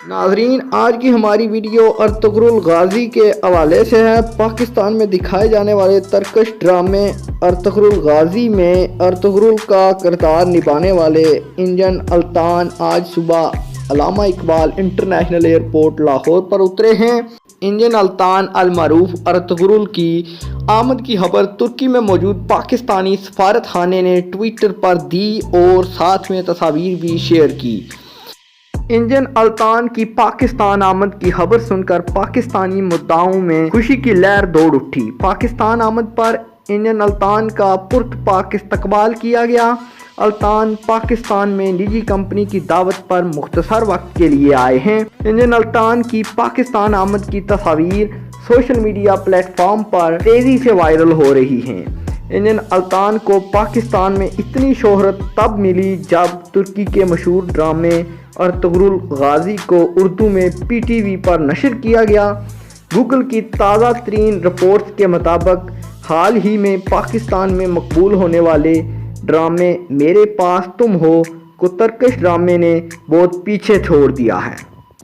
ناظرین، آج کی ہماری ویڈیو ارطغرل غازی کے حوالے سے ہے۔ پاکستان میں دکھائے جانے والے ترکش ڈرامے ارطغرل غازی میں ارطغرل کا کردار نبھانے والے انجن الطان آج صبح علامہ اقبال انٹرنیشنل ایئرپورٹ لاہور پر اترے ہیں۔ انجن الطان المعروف ارطغرل کی آمد کی خبر ترکی میں موجود پاکستانی سفارت خانے نے ٹویٹر پر دی اور ساتھ میں تصاویر بھی شیئر کی۔ انجن الطان کی پاکستان آمد کی خبر سن کر پاکستانی مدعاؤں میں خوشی کی لہر دوڑ اٹھی۔ پاکستان آمد پر انجن الطان کا پرتپاک استقبال کیا گیا۔ الطان پاکستان میں نجی کمپنی کی دعوت پر مختصر وقت کے لیے آئے ہیں۔ انجن الطان کی پاکستان آمد کی تصاویر سوشل میڈیا پلیٹ فارم پر تیزی سے وائرل ہو رہی ہیں۔ انجن الطان کو پاکستان میں اتنی شہرت تب ملی جب ترکی کے مشہور ڈرامے ارطغرل غازی کو اردو میں PTV پر نشر کیا گیا۔ گوگل کی تازہ ترین رپورٹس کے مطابق حال ہی میں پاکستان میں مقبول ہونے والے ڈرامے میرے پاس تم ہو کو ترکش ڈرامے نے بہت پیچھے چھوڑ دیا ہے۔